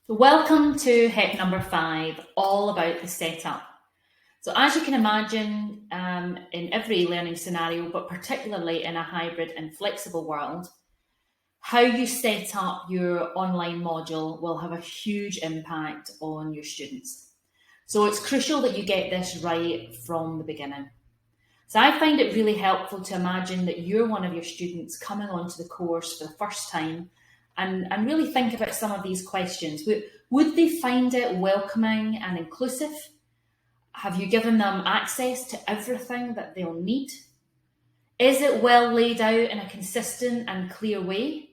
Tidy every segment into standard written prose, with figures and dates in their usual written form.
Welcome to HEP number 5, all about the setup. So as you can imagine, in every learning scenario, but particularly in a hybrid and flexible world, how you set up your online module will have a huge impact on your students. So it's crucial that you get this right from the beginning. So I find it really helpful to imagine that you're one of your students coming onto the course for the first time and really think about some of these questions. Would they find it welcoming and inclusive? Have you given them access to everything that they'll need? Is it well laid out in a consistent and clear way?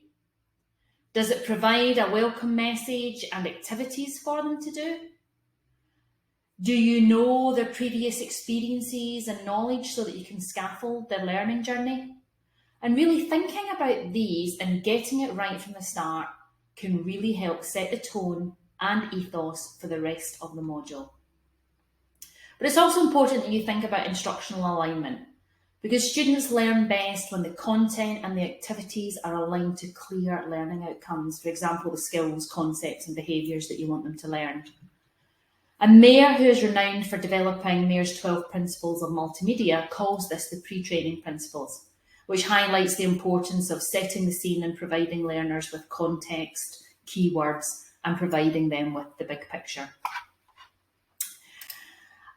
Does it provide a welcome message and activities for them to do? Do you know their previous experiences and knowledge so that you can scaffold their learning journey? And really thinking about these and getting it right from the start can really help set the tone and ethos for the rest of the module. But it's also important that you think about instructional alignment, because students learn best when the content and the activities are aligned to clear learning outcomes, for example, the skills, concepts and behaviours that you want them to learn. And Mayer, who is renowned for developing Mayer's 12 principles of multimedia, calls this the pre-training principles, which highlights the importance of setting the scene and providing learners with context, keywords, and providing them with the big picture.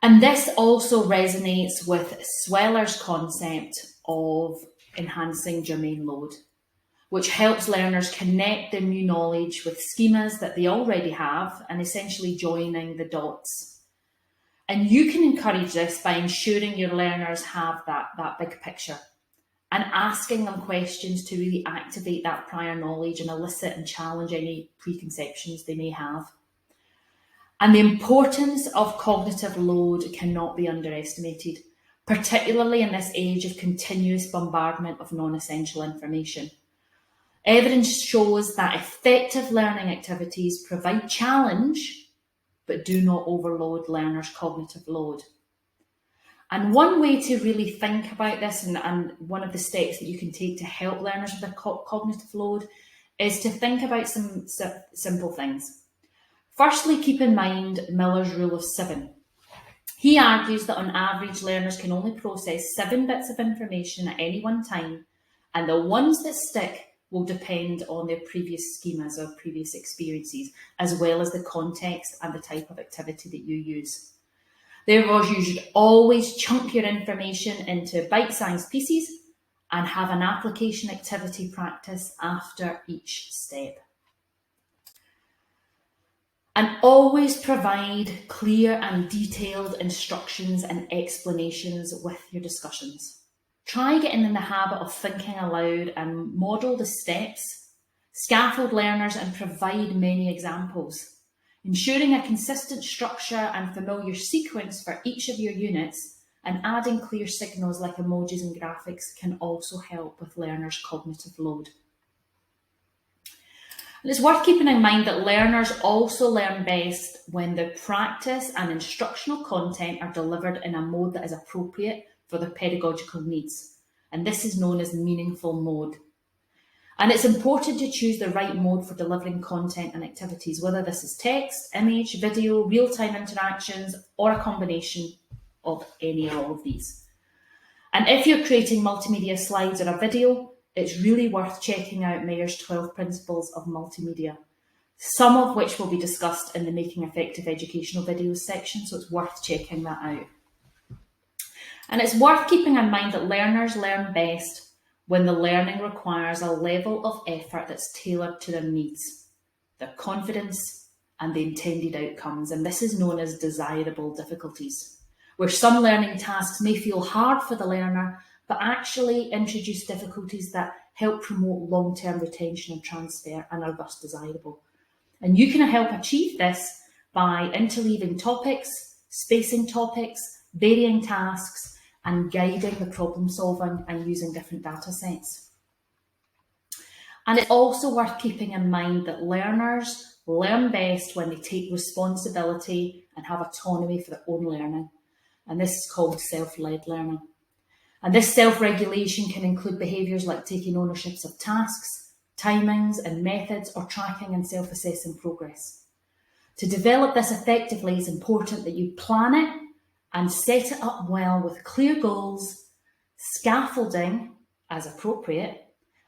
And this also resonates with Sweller's concept of enhancing germane load, which helps learners connect their new knowledge with schemas that they already have and essentially joining the dots. And you can encourage this by ensuring your learners have that big picture and asking them questions to really activate that prior knowledge and elicit and challenge any preconceptions they may have. And the importance of cognitive load cannot be underestimated, particularly in this age of continuous bombardment of non-essential information. Evidence shows that effective learning activities provide challenge, but do not overload learners' cognitive load. And one way to really think about this, and one of the steps that you can take to help learners with their cognitive load, is to think about some simple things. Firstly, keep in mind Miller's rule of 7. He argues that on average, learners can only process 7 bits of information at any one time, and the ones that stick will depend on their previous schemas or previous experiences, as well as the context and the type of activity that you use. Therefore, you should always chunk your information into bite-sized pieces and have an application activity practice after each step. And always provide clear and detailed instructions and explanations with your discussions. Try getting in the habit of thinking aloud and model the steps, scaffold learners and provide many examples. Ensuring a consistent structure and familiar sequence for each of your units and adding clear signals like emojis and graphics can also help with learners' cognitive load. And it's worth keeping in mind that learners also learn best when the practice and instructional content are delivered in a mode that is appropriate for their pedagogical needs. And this is known as meaningful mode. And it's important to choose the right mode for delivering content and activities, whether this is text, image, video, real-time interactions, or a combination of any or all of these. And if you're creating multimedia slides or a video, it's really worth checking out Mayer's 12 principles of multimedia, some of which will be discussed in the Making Effective Educational Videos section, so it's worth checking that out. And it's worth keeping in mind that learners learn best when the learning requires a level of effort that's tailored to their needs, their confidence, and the intended outcomes. And this is known as desirable difficulties, where some learning tasks may feel hard for the learner, but actually introduce difficulties that help promote long-term retention and transfer and are thus desirable. And you can help achieve this by interleaving topics, spacing topics, varying tasks, and guiding the problem solving and using different data sets. And it's also worth keeping in mind that learners learn best when they take responsibility and have autonomy for their own learning. And this is called self-led learning. And this self-regulation can include behaviours like taking ownerships of tasks, timings and methods, or tracking and self-assessing progress. To develop this effectively, it's important that you plan it and set it up well with clear goals, scaffolding as appropriate,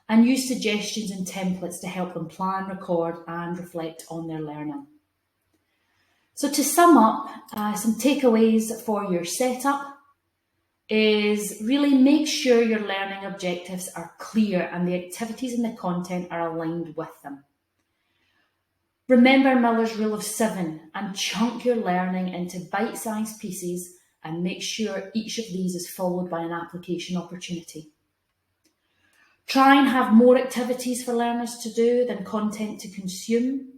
and use suggestions and templates to help them plan, record, and reflect on their learning. So to sum up, some takeaways for your setup is really make sure your learning objectives are clear and the activities and the content are aligned with them. Remember Miller's rule of 7 and chunk your learning into bite-sized pieces and make sure each of these is followed by an application opportunity. Try and have more activities for learners to do than content to consume,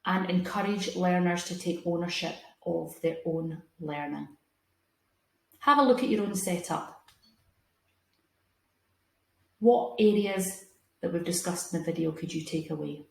and encourage learners to take ownership of their own learning. Have a look at your own setup. What areas that we've discussed in the video could you take away?